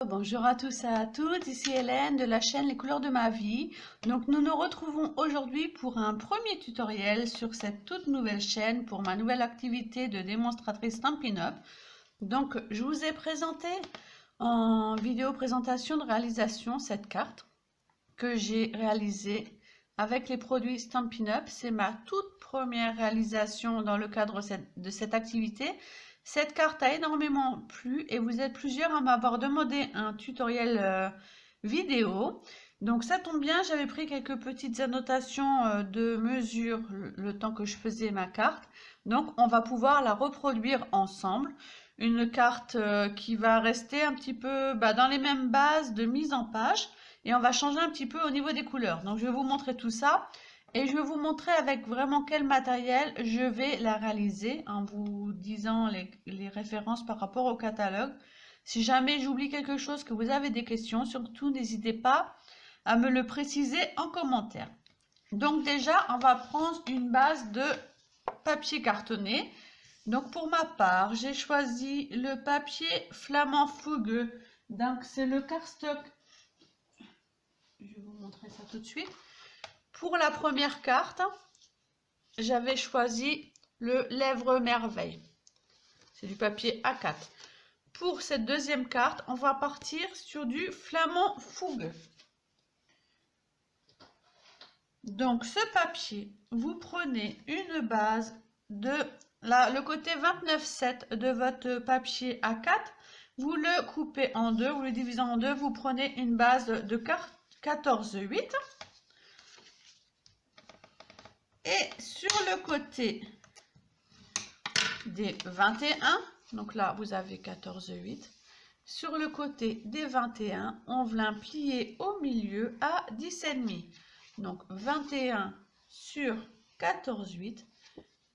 Bonjour à tous et à toutes, ici Hélène de la chaîne Les couleurs de ma vie. Donc nous nous retrouvons aujourd'hui pour un premier tutoriel sur cette toute nouvelle chaîne pour ma nouvelle activité de démonstratrice Stampin' Up. Donc je vous ai présenté en vidéo présentation de réalisation cette carte que j'ai réalisée avec les produits Stampin' Up. C'est ma toute première réalisation dans le cadre de cette activité. Cette carte a énormément plu et vous êtes plusieurs à m'avoir demandé un tutoriel vidéo. Donc ça tombe bien, j'avais pris quelques petites annotations de mesure le temps que je faisais ma carte. Donc on va pouvoir la reproduire ensemble. Une carte qui va rester un petit peu dans les mêmes bases de mise en page. Et on va changer un petit peu au niveau des couleurs. Donc je vais vous montrer tout ça. Et je vais vous montrer avec vraiment quel matériel je vais la réaliser en vous disant les références par rapport au catalogue. Si jamais j'oublie quelque chose, que vous avez des questions, surtout n'hésitez pas à me le préciser en commentaire. Donc déjà, on va prendre une base de papier cartonné. Donc pour ma part, j'ai choisi le papier flamand fougueux. Donc c'est le cardstock. Je vais vous montrer ça tout de suite. Pour la première carte, j'avais choisi le Lèvres Merveille. C'est du papier A4. Pour cette deuxième carte, on va partir sur du flamand fougueux. Donc ce papier, vous prenez une base de le côté 29,7 de votre papier A4. Vous le coupez en deux, vous le divisez en deux. Vous prenez une base de 14,8. Et sur le côté des 21, donc là vous avez 14,8. Sur le côté des 21, on vient plier au milieu à 10,5. Donc 21 sur 14,8.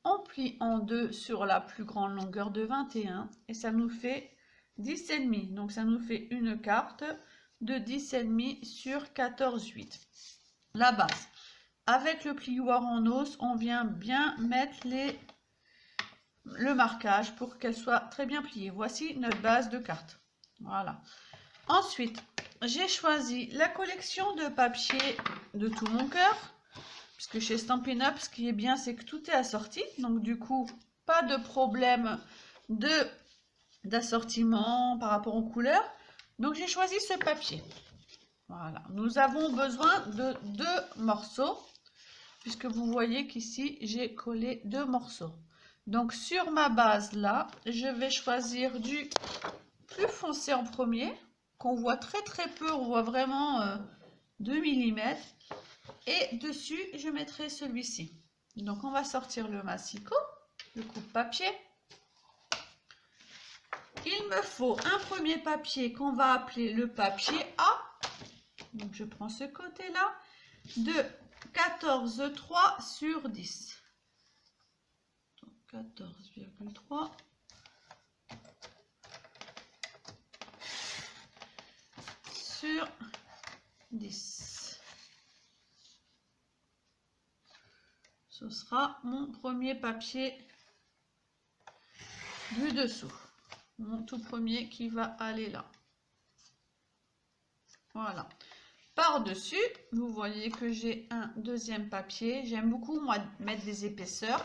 On plie en deux sur la plus grande longueur de 21 et ça nous fait 10,5. Donc ça nous fait une carte de 10,5 sur 14,8. La base. Avec le plioir en os, on vient bien mettre le marquage pour qu'elle soit très bien pliée. Voici notre base de carte. Voilà. Ensuite, j'ai choisi la collection de papier de tout mon cœur. Puisque chez Stampin' Up, ce qui est bien, c'est que tout est assorti. Donc du coup, pas de problème d'assortiment par rapport aux couleurs. Donc j'ai choisi ce papier. Voilà. Nous avons besoin de 2 morceaux. Puisque vous voyez qu'ici, j'ai collé 2 morceaux. Donc, sur ma base là, je vais choisir du plus foncé en premier, qu'on voit très très peu, on voit vraiment 2 mm. Et dessus, je mettrai celui-ci. Donc, on va sortir le massicot, le coupe-papier. Il me faut un premier papier qu'on va appeler le papier A. Donc, je prends ce côté-là de 14,3 sur 10. 14,3 sur 10. Ce sera mon premier papier du dessous. Mon tout premier qui va aller là. Voilà. Par-dessus, vous voyez que j'ai un deuxième papier. J'aime beaucoup, moi, mettre des épaisseurs.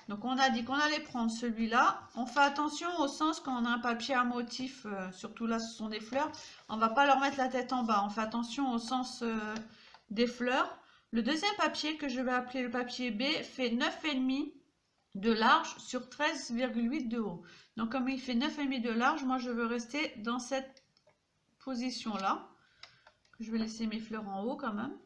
Donc, on a dit qu'on allait prendre celui-là. On fait attention au sens quand on a un papier à motif, surtout là, ce sont des fleurs. On ne va pas leur mettre la tête en bas. On fait attention au sens des fleurs. Le deuxième papier, que je vais appeler le papier B, fait 9,5 de large sur 13,8 de haut. Donc, comme il fait 9,5 de large, moi, je veux rester dans cette position-là. Je vais laisser mes fleurs en haut quand même.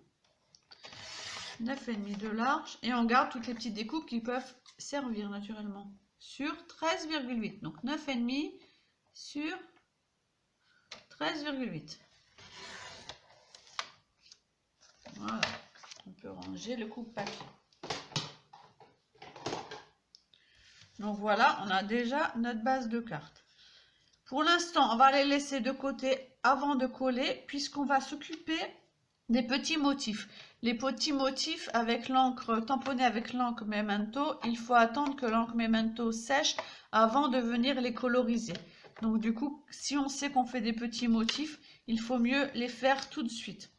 9,5 de large. Et on garde toutes les petites découpes qui peuvent servir naturellement. Sur 13,8. Donc 9,5 sur 13,8. Voilà. On peut ranger le coupe-papier. Donc voilà, on a déjà notre base de carte. Pour l'instant, on va les laisser de côté avant de coller, puisqu'on va s'occuper des petits motifs. Les petits motifs avec l'encre, tamponnés avec l'encre Memento, il faut attendre que l'encre Memento sèche avant de venir les coloriser. Donc du coup, si on sait qu'on fait des petits motifs, il faut mieux les faire tout de suite.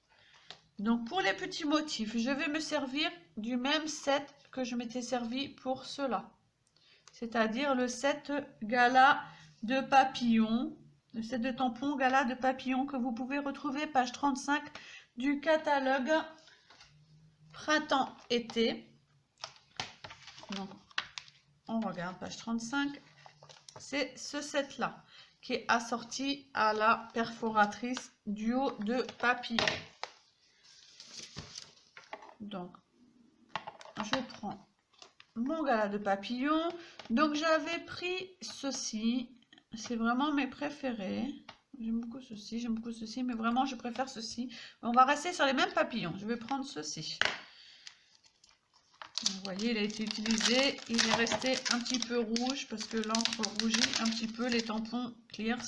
Donc pour les petits motifs, je vais me servir du même set que je m'étais servi pour cela. C'est-à-dire le set Gala de papillons, le set de tampons Gala de papillons que vous pouvez retrouver page 35 du catalogue printemps-été. Donc on regarde page 35, c'est ce set là qui est assorti à la perforatrice duo de papillons. Donc je prends mon Gala de papillons. Donc j'avais pris ceci, c'est vraiment mes préférés. J'aime beaucoup ceci, mais vraiment je préfère ceci. On va rester sur les mêmes papillons. Je vais prendre ceci. Vous voyez, il a été utilisé, il est resté un petit peu rouge parce que l'encre rougit un petit peu les tampons Clears,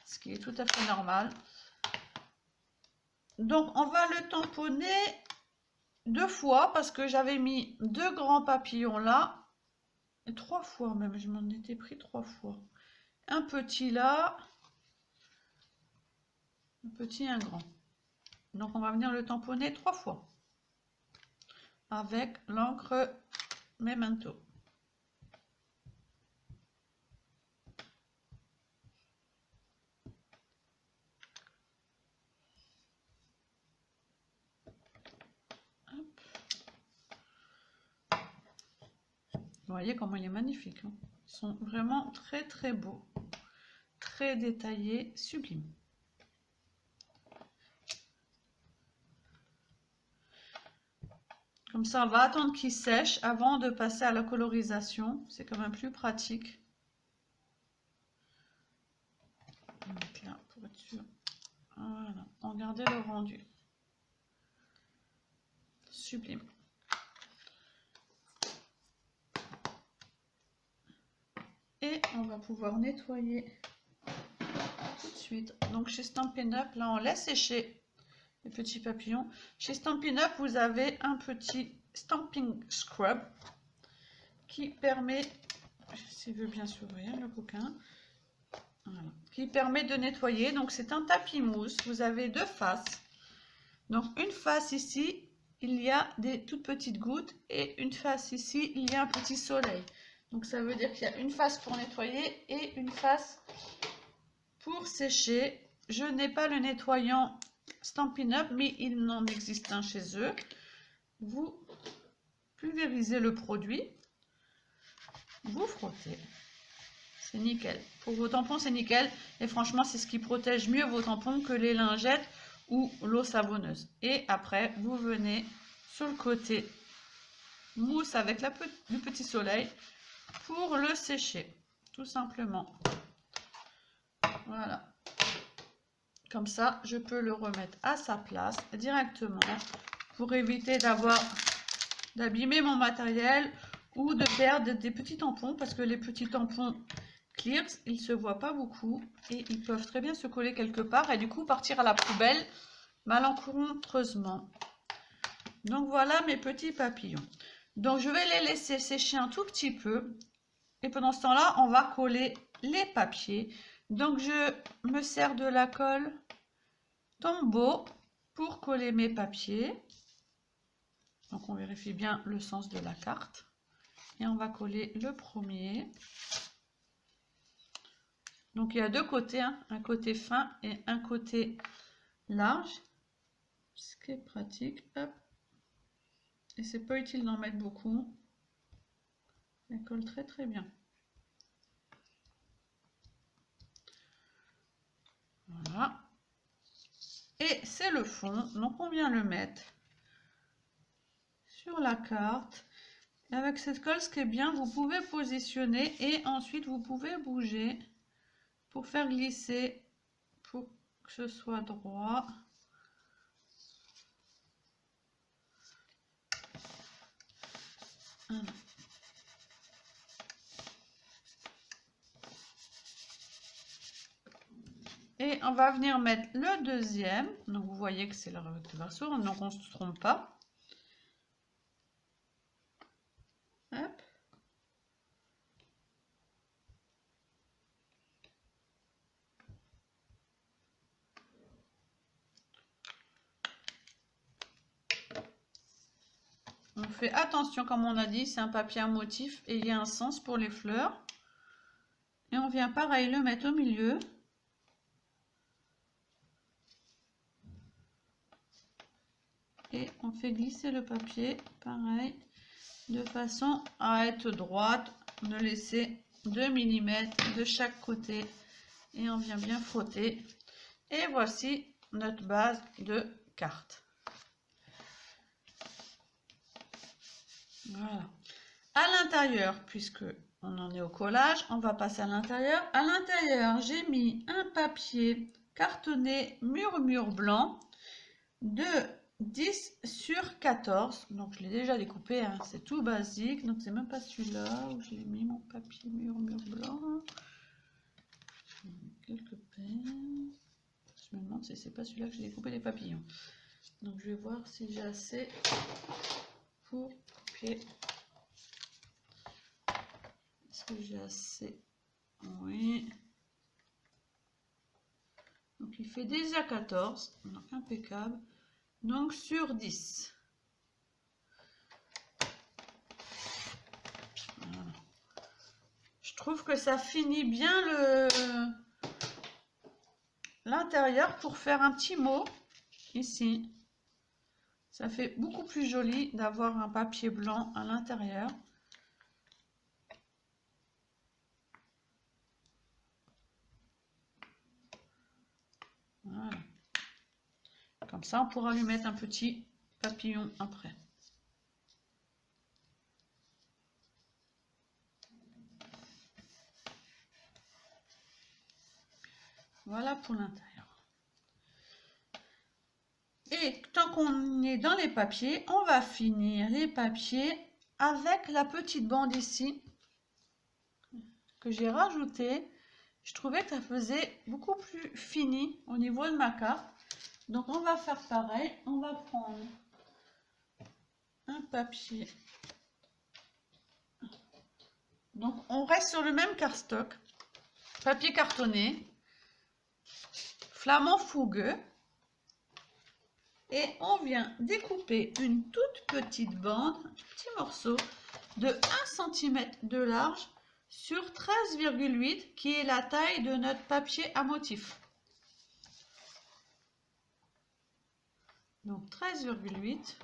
ce qui est tout à fait normal. Donc on va le tamponner 2 fois parce que j'avais mis 2 grands papillons là, et 3 fois même, je m'en étais pris 3 fois. Un petit là, un petit, un grand. Donc on va venir le tamponner 3 fois avec l'encre Memento. Vous voyez comment il est magnifique, hein. Ils sont vraiment très très beaux, très détaillés, sublimes. Comme ça, on va attendre qu'ils sèchent avant de passer à la colorisation. C'est quand même plus pratique. Donc là, pour être sûr. Voilà, regardez le rendu. Sublime. Et on va pouvoir nettoyer tout de suite. Donc chez Stampin' Up, là on laisse sécher les petits papillons. Chez Stampin' Up, vous avez un petit Stamping Scrub qui permet, s'il veut bien s'ouvrir le bouquin, voilà, qui permet de nettoyer. Donc c'est un tapis mousse. Vous avez 2 faces. Donc une face ici, il y a des toutes petites gouttes et une face ici, il y a un petit soleil. Donc ça veut dire qu'il y a une face pour nettoyer et une face pour sécher. Je n'ai pas le nettoyant Stampin' Up, mais il en existe un chez eux. Vous pulvérisez le produit, vous frottez. C'est nickel. Pour vos tampons, c'est nickel. Et franchement, c'est ce qui protège mieux vos tampons que les lingettes ou l'eau savonneuse. Et après, vous venez sur le côté mousse avec le petit soleil pour le sécher, tout simplement. Voilà. Comme ça, je peux le remettre à sa place directement pour éviter d'abîmer mon matériel ou de perdre des petits tampons parce que les petits tampons Clears, ils se voient pas beaucoup et ils peuvent très bien se coller quelque part et du coup partir à la poubelle malencontreusement. Donc voilà mes petits papillons. Donc je vais les laisser sécher un tout petit peu et pendant ce temps-là, on va coller les papiers. Donc je me sers de la colle Tombow pour coller mes papiers. Donc on vérifie bien le sens de la carte et on va coller le premier. Donc il y a 2 côtés, hein, un côté fin et un côté large, ce qui est pratique. Hop. Et c'est pas utile d'en mettre beaucoup. Elle colle très très bien. Voilà. Et c'est le fond, donc on vient le mettre sur la carte. Et avec cette colle, ce qui est bien, vous pouvez positionner et ensuite vous pouvez bouger pour faire glisser, pour que ce soit droit. Voilà. Et on va venir mettre le deuxième. Donc vous voyez que c'est le verso, donc on ne se trompe pas. Hop. On fait attention, comme on a dit, c'est un papier à motif et il y a un sens pour les fleurs. Et on vient pareil le mettre au milieu. Et on fait glisser le papier, pareil, de façon à être droite, ne laisser 2 mm de chaque côté. Et on vient bien frotter. Et voici notre base de carte. Voilà. À l'intérieur, puisque on en est au collage, on va passer à l'intérieur. À l'intérieur, j'ai mis un papier cartonné mur blanc de 10 sur 14. Donc je l'ai déjà découpé, hein. C'est tout basique. Donc c'est même pas celui-là où j'ai mis mon papier mur blanc. Quelque part. Je me demande si c'est pas celui-là que j'ai découpé les papillons. Donc je vais voir si j'ai assez pour couper. Est-ce que j'ai assez? Oui. Donc il fait déjà 14. Donc impeccable. Donc sur 10. Voilà. Je trouve que ça finit bien l'intérieur pour faire un petit mot ici. Ça fait beaucoup plus joli d'avoir un papier blanc à l'intérieur. Voilà. Comme ça, on pourra lui mettre un petit papillon après. Voilà pour l'intérieur. Et tant qu'on est dans les papiers, on va finir les papiers avec la petite bande ici que j'ai rajoutée. Je trouvais que ça faisait beaucoup plus fini au niveau de ma carte. Donc on va faire pareil. On va prendre un papier. Donc on reste sur le même cardstock. Papier cartonné. Flamand fougueux. Et on vient découper une toute petite bande, un petit morceau de 1 cm de large sur 13,8 qui est la taille de notre papier à motif. Donc 13,8.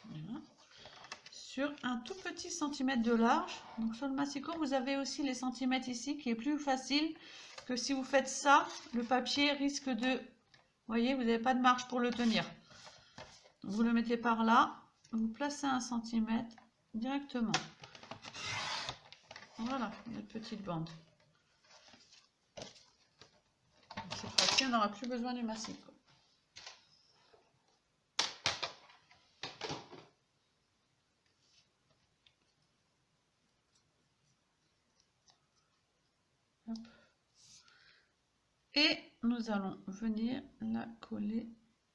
Voilà. Sur un tout petit centimètre de large. Donc sur le massicot, vous avez aussi les centimètres ici qui est plus facile que si vous faites ça, le papier risque de... Vous voyez, vous n'avez pas de marge pour le tenir. Donc, vous le mettez par là, vous placez 1 cm directement. Voilà, notre petite bande. Cette fois-ci, on n'aura plus besoin du massicot. Hop. Et nous allons venir la coller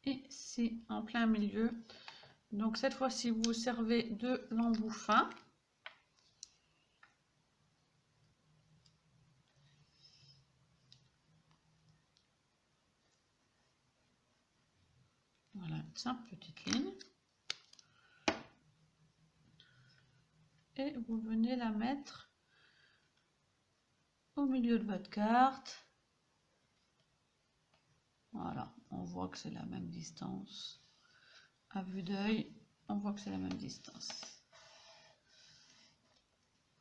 ici en plein milieu. Donc cette fois-ci, vous servez de l'embout fin. Voilà, une simple petite ligne. Et vous venez la mettre au milieu de votre carte. Voilà, on voit que c'est la même distance. À vue d'œil, on voit que c'est la même distance.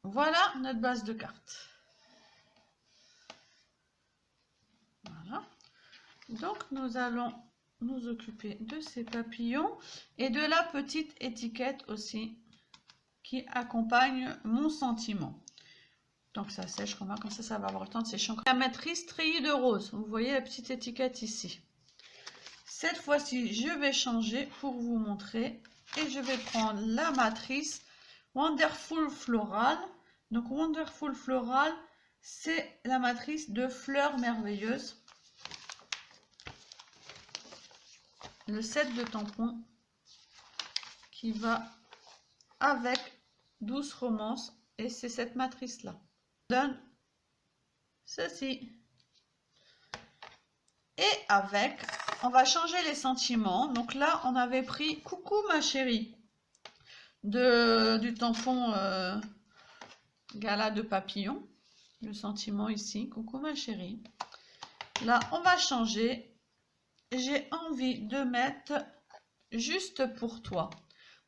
Voilà notre base de carte. Voilà. Donc nous allons nous occuper de ces papillons et de la petite étiquette aussi qui accompagne mon sentiment. Donc ça sèche comme ça, ça va avoir le temps de sécher. La matrice treillis de rose, vous voyez la petite étiquette ici. Cette fois-ci, je vais changer pour vous montrer et je vais prendre la matrice Wonderful Floral. Donc Wonderful Floral, c'est la matrice de fleurs merveilleuses. Le set de tampons qui va avec Douce Romance et c'est cette matrice là. Donne ceci. Et avec, on va changer les sentiments. Donc là, on avait pris Coucou ma chérie du tampon Gala de papillon. Le sentiment ici, Coucou ma chérie. Là, on va changer. J'ai envie de mettre Juste pour toi.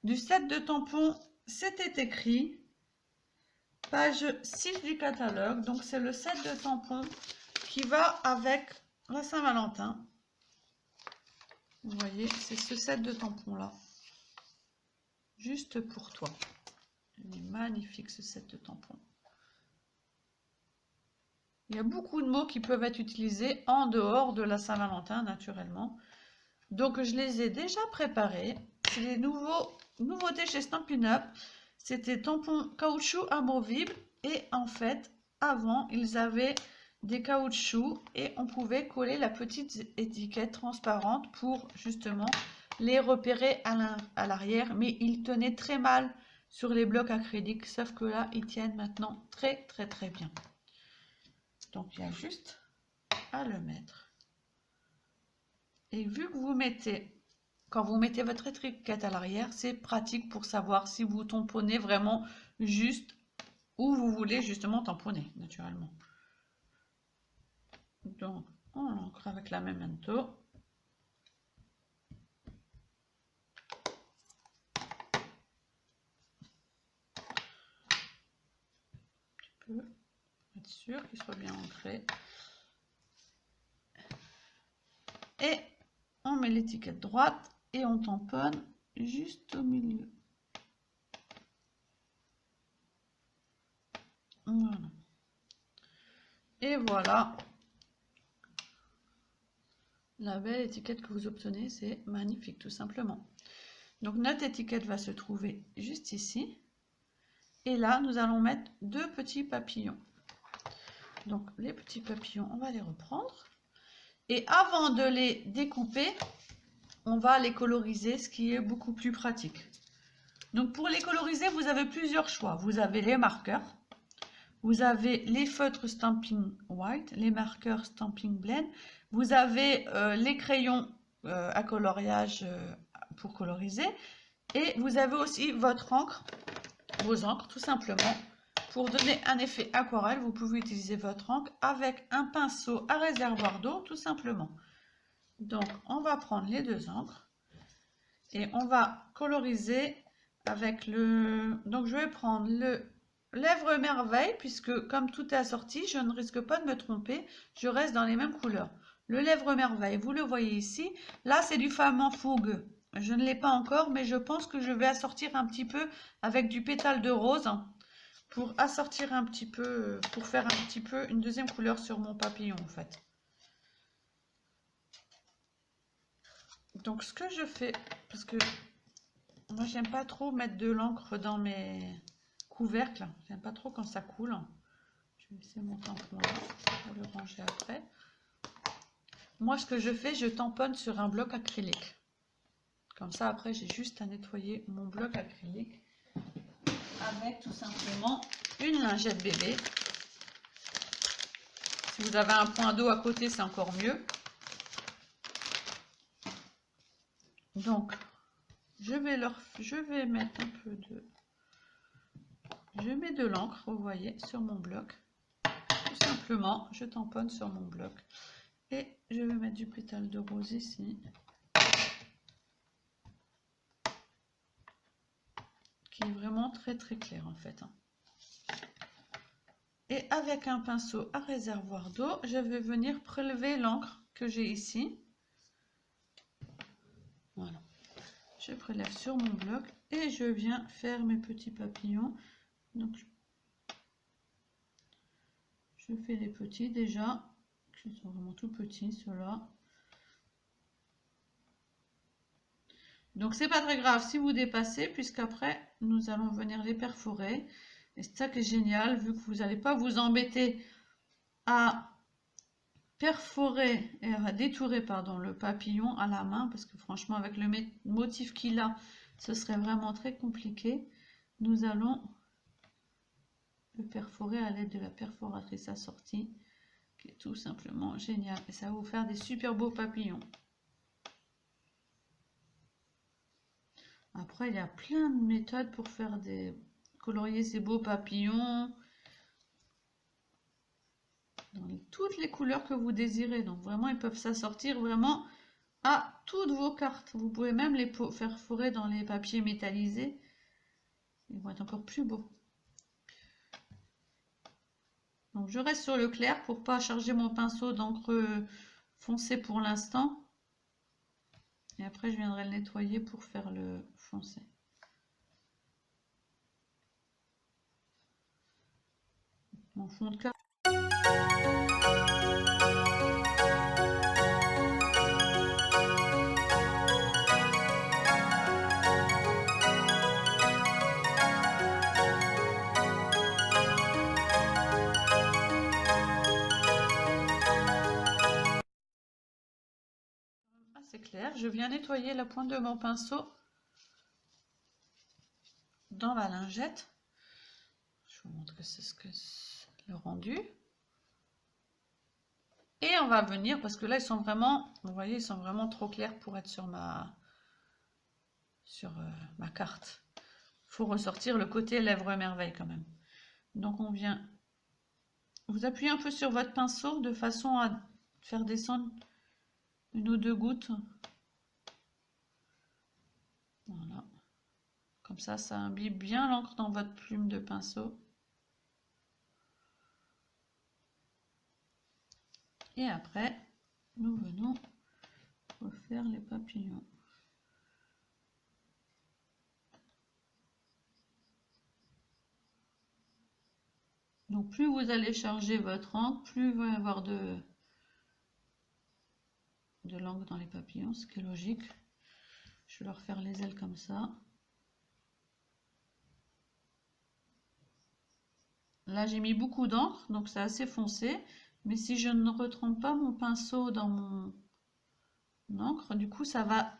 Du set de tampons, c'était écrit page 6 du catalogue. Donc, c'est le set de tampons qui va avec la Saint-Valentin. Vous voyez, c'est ce set de tampons-là. Juste pour toi. Il est magnifique, ce set de tampons. Il y a beaucoup de mots qui peuvent être utilisés en dehors de la Saint-Valentin, naturellement. Donc, je les ai déjà préparés. C'est les nouveautés chez Stampin' Up. C'était tampons caoutchouc amovible. Et en fait, avant, ils avaient des caoutchoucs et on pouvait coller la petite étiquette transparente pour justement les repérer à l'arrière. Mais ils tenaient très mal sur les blocs acryliques. Sauf que là, ils tiennent maintenant très bien. Donc, il y a juste à le mettre. Et vu que vous mettez, quand vous mettez votre étiquette à l'arrière, c'est pratique pour savoir si vous tamponnez vraiment juste où vous voulez justement tamponner, naturellement. Donc, on l'ancre avec la Memento. Un petit peu, être sûr qu'il soit bien ancré. Et on met l'étiquette droite et on tamponne juste au milieu. Voilà. Et voilà. La belle étiquette que vous obtenez, c'est magnifique, tout simplement. Donc, notre étiquette va se trouver juste ici. Et là, nous allons mettre deux petits papillons. Donc, les petits papillons, on va les reprendre. Et avant de les découper, on va les coloriser, ce qui est beaucoup plus pratique. Donc, pour les coloriser, vous avez plusieurs choix. Vous avez les marqueurs. Vous avez les feutres Stampin' White, les marqueurs Stampin' Blend. Vous avez les crayons à coloriage pour coloriser. Et vous avez aussi votre encre, vos encres tout simplement. Pour donner un effet aquarelle, vous pouvez utiliser votre encre avec un pinceau à réservoir d'eau tout simplement. Donc, on va prendre les deux encres et on va coloriser avec le... Donc, je vais prendre le Lèvres Merveille, puisque comme tout est assorti, je ne risque pas de me tromper. Je reste dans les mêmes couleurs. Le Lèvres Merveille, vous le voyez ici. Là, c'est du femme en fougue. Je ne l'ai pas encore, mais je pense que je vais assortir un petit peu avec du pétale de rose pour assortir un petit peu, pour faire un petit peu une deuxième couleur sur mon papillon en fait. Donc, ce que je fais, parce que moi, j'aime pas trop mettre de l'encre dans mes couvercles. J'aime pas trop quand ça coule. Je vais laisser mon tampon là pour le ranger après. Moi, ce que je fais, je tamponne sur un bloc acrylique. Comme ça, après, j'ai juste à nettoyer mon bloc acrylique avec tout simplement une lingette bébé. Si vous avez un point d'eau à côté, c'est encore mieux. Donc, je vais mettre un peu de... Je mets de l'encre, vous voyez, sur mon bloc. Tout simplement, je tamponne sur mon bloc. Et je vais mettre du pétale de rose ici. Qui est vraiment très clair en fait. Et avec un pinceau à réservoir d'eau, je vais venir prélever l'encre que j'ai ici. Voilà. Je prélève sur mon bloc et je viens faire mes petits papillons. Donc, je fais les petits déjà, qui sont vraiment tout petits, ceux-là. Donc, c'est pas très grave si vous dépassez, puisqu'après, nous allons venir les perforer. Et c'est ça qui est génial, vu que vous n'allez pas vous embêter à perforer et à détourer le papillon à la main, parce que franchement, avec le motif qu'il a, ce serait vraiment très compliqué. Nous allons le perforer à l'aide de la perforatrice assortie. qui est tout simplement génial. Et ça va vous faire des super beaux papillons. Après, il y a plein de méthodes pour faire colorier ces beaux papillons dans toutes les couleurs que vous désirez. Donc vraiment, ils peuvent s'assortir vraiment à toutes vos cartes. Vous pouvez même les faire fourrer dans les papiers métallisés. Ils vont être encore plus beaux. Donc je reste sur le clair pour pas charger mon pinceau d'encre foncé pour l'instant. Et après, je viendrai le nettoyer pour faire le foncé. Mon fond de carte. C'est clair, je viens nettoyer la pointe de mon pinceau dans ma lingette. Je vous montre que c'est le rendu. Et on va venir, parce que là ils sont vraiment, vous voyez, ils sont vraiment trop clairs pour être sur ma carte. Il faut ressortir le côté lèvres merveille quand même. Donc on vient, vous appuyez un peu sur votre pinceau de façon à faire descendre une ou deux gouttes. Voilà. Comme ça imbibe bien l'encre dans votre plume de pinceau. Et après, nous venons refaire les papillons. Donc plus vous allez charger votre encre, plus il va y avoir de l'encre dans les papillons, ce qui est logique. Je vais leur faire les ailes comme ça. Là j'ai mis beaucoup d'encre, donc c'est assez foncé. Mais si je ne retrempe pas mon pinceau dans mon encre, du coup ça va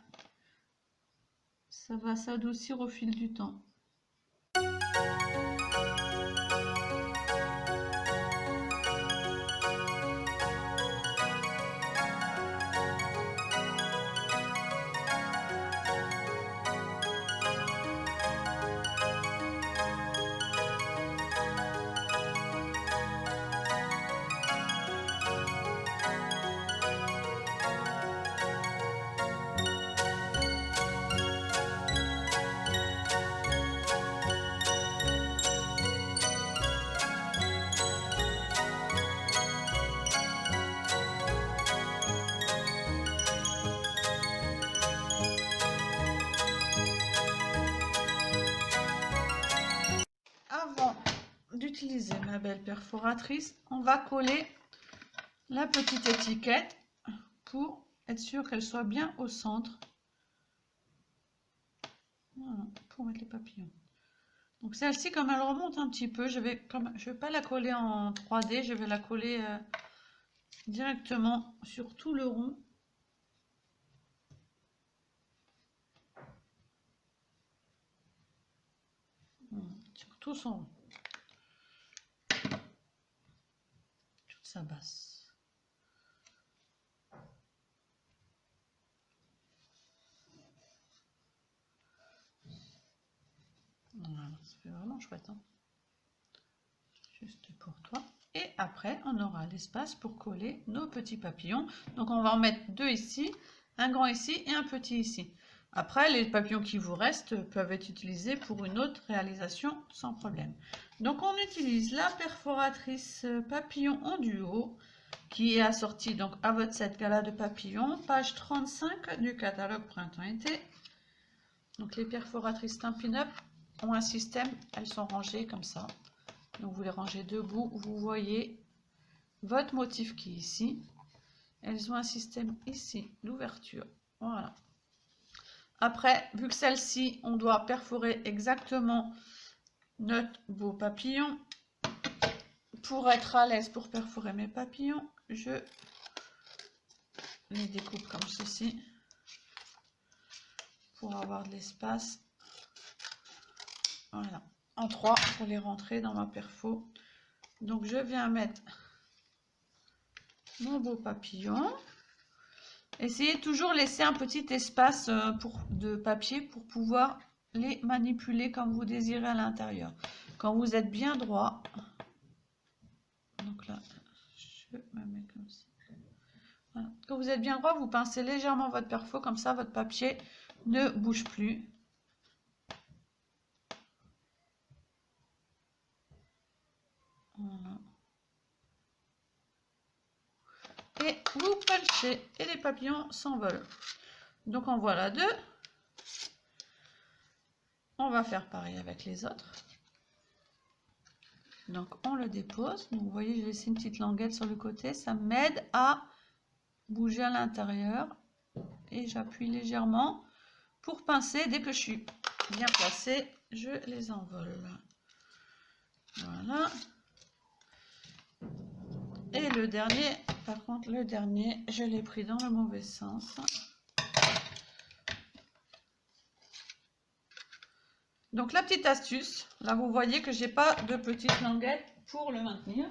s'adoucir au fil du temps. Avant d'utiliser ma belle perforatrice, on va coller la petite étiquette pour être sûr qu'elle soit bien au centre. Voilà, pour mettre les papillons. Donc celle-ci, comme elle remonte un petit peu, je vais pas la coller en 3D, je vais la coller directement sur tout le rond. Sur tout son rond. Toute sa base. Voilà, ça fait vraiment chouette. Hein, juste pour toi. Et après, on aura l'espace pour coller nos petits papillons. Donc, on va en mettre deux ici, un grand ici et un petit ici. Après, les papillons qui vous restent peuvent être utilisés pour une autre réalisation sans problème. Donc, on utilise la perforatrice papillon en duo qui est assortie donc à votre set gala de papillons, page 35 du catalogue printemps-été. Donc, les perforatrices Stampin' Up ont un système, elles sont rangées comme ça. Donc vous les rangez debout, vous voyez votre motif qui est ici. Elles ont un système ici d'ouverture. Voilà. Après, vu que celle-ci, on doit perforer exactement notre beau papillon. Pour être à l'aise pour perforer mes papillons, je les découpe comme ceci pour avoir de l'espace. Voilà, en 3 pour les rentrer dans ma perfo. Donc je viens mettre mon beau papillon. Essayez toujours de laisser un petit espace de papier pour pouvoir les manipuler comme vous désirez à l'intérieur. Quand vous êtes bien droit, donc là, je me mets comme ça. Voilà. Quand vous êtes bien droit, vous pincez légèrement votre perfo, comme ça votre papier ne bouge plus. Voilà. Et vous pinchez et les papillons s'envolent. Donc en voilà deux. On va faire pareil avec les autres. Donc on le dépose. Donc vous voyez, j'ai laissé une petite languette sur le côté. Ça m'aide à bouger à l'intérieur. Et j'appuie légèrement pour pincer. Dès que je suis bien placée, je les envole. Voilà. Et le dernier, par contre, le dernier, je l'ai pris dans le mauvais sens. Donc la petite astuce, là vous voyez que j'ai pas de petite languette pour le maintenir.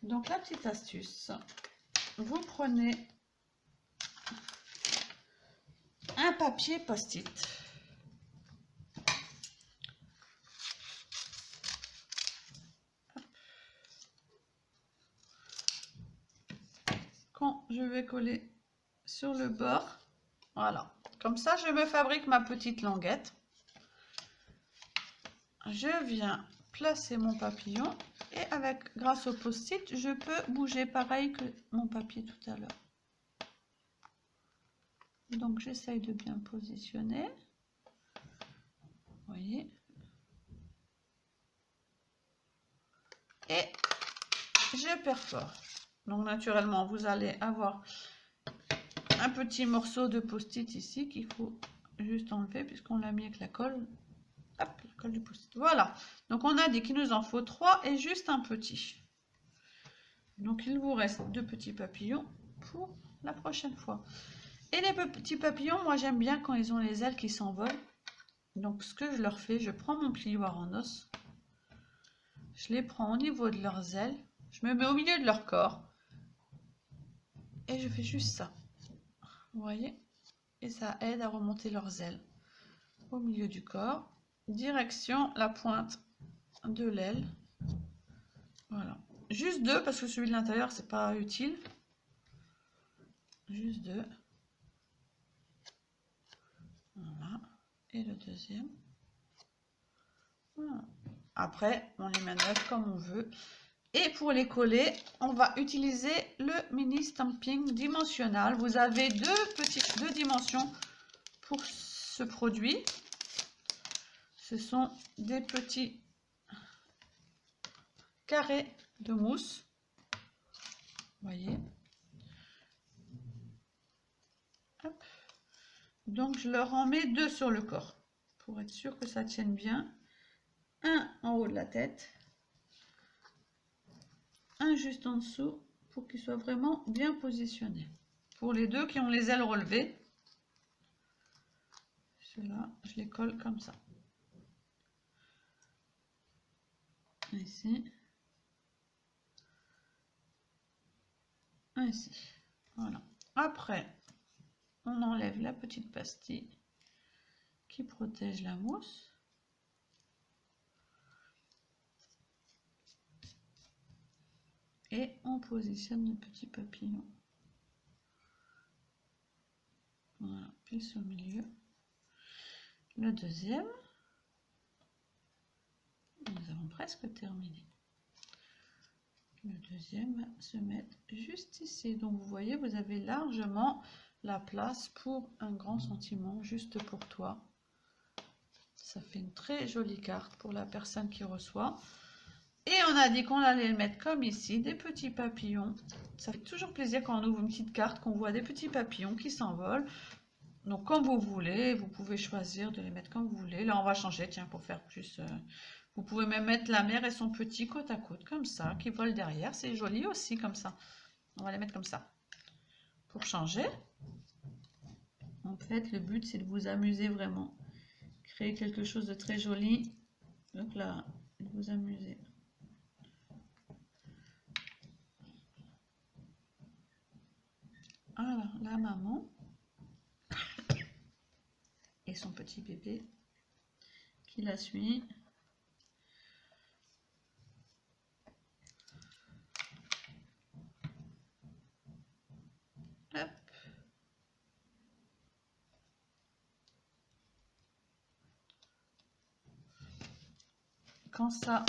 Donc la petite astuce, vous prenez un papier post-it. Quand je vais coller sur le bord, voilà. Comme ça, je me fabrique ma petite languette. Je viens placer mon papillon et grâce au post-it, je peux bouger pareil que mon papier tout à l'heure. Donc, j'essaye de bien positionner. Vous voyez. Et je perfore. Donc, naturellement, vous allez avoir un petit morceau de post-it ici qu'il faut juste enlever puisqu'on l'a mis avec la colle. Hop, la colle du post-it. Voilà. Donc, on a dit qu'il nous en faut 3 et juste un petit. Donc, il vous reste 2 petits papillons pour la prochaine fois. Et les petits papillons, moi, j'aime bien quand ils ont les ailes qui s'envolent. Donc, ce que je leur fais, je prends mon plioir en os. Je les prends au niveau de leurs ailes. Je me mets au milieu de leur corps. Et je fais juste ça. Vous voyez? Et ça aide à remonter leurs ailes au milieu du corps. Direction la pointe de l'aile. Voilà. Juste 2 parce que celui de l'intérieur, c'est pas utile. Juste 2. Voilà. Et le deuxième. Voilà. Après, on les manœuvre comme on veut. Et pour les coller, on va utiliser le mini stamping dimensionnel. Vous avez deux dimensions pour ce produit. Ce sont des petits carrés de mousse. Vous voyez. Hop. Donc, je leur en mets 2 sur le corps pour être sûr que ça tienne bien. Un en haut de la tête. Un juste en dessous pour qu'ils soient vraiment bien positionnés. Pour les 2 qui ont les ailes relevées, ceux-là, je les colle comme ça. Ici. Ainsi. Voilà. Après, on enlève la petite pastille qui protège la mousse. Et on positionne le petit papillon. Voilà, pile sur le milieu. Le deuxième. Nous avons presque terminé. Le deuxième va se mettre juste ici. Donc vous voyez, vous avez largement la place pour un grand sentiment juste pour toi. Ça fait une très jolie carte pour la personne qui reçoit. Et on a dit qu'on allait le mettre comme ici, des petits papillons. Ça fait toujours plaisir quand on ouvre une petite carte, qu'on voit des petits papillons qui s'envolent. Donc comme vous voulez, vous pouvez choisir de les mettre comme vous voulez. Là on va changer, tiens, pour faire plus... Vous pouvez même mettre la mère et son petit côte à côte, comme ça, qui volent derrière. C'est joli aussi, comme ça. On va les mettre comme ça. Pour changer, en fait, le but, c'est de vous amuser vraiment. Créer quelque chose de très joli. Donc là, de vous amuser. Alors, la maman et son petit bébé qui la suit. Hop. Quand ça,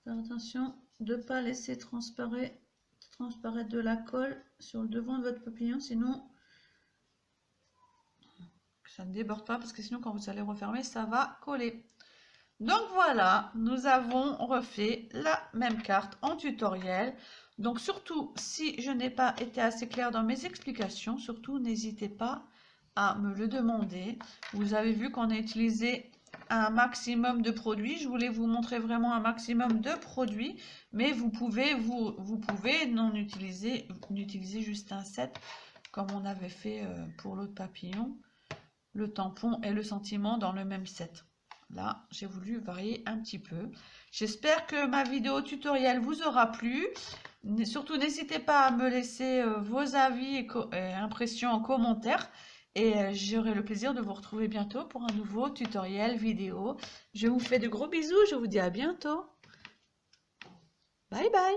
faire attention de ne pas laisser transparaître de la colle sur le devant de votre papillon, sinon ça ne déborde pas, parce que sinon quand vous allez refermer, ça va coller. Donc voilà, nous avons refait la même carte en tutoriel. Donc surtout, si je n'ai pas été assez claire dans mes explications, surtout n'hésitez pas à me le demander. Vous avez vu qu'on a utilisé un maximum de produits. Je voulais vous montrer vraiment un maximum de produits, mais vous pouvez non utiliser juste un set, comme on avait fait pour l'autre papillon, le tampon et le sentiment dans le même set. Là, j'ai voulu varier un petit peu. J'espère que ma vidéo tutoriel vous aura plu. Surtout, n'hésitez pas à me laisser vos avis et impressions en commentaire. Et j'aurai le plaisir de vous retrouver bientôt pour un nouveau tutoriel vidéo. Je vous fais de gros bisous. Je vous dis à bientôt. Bye bye.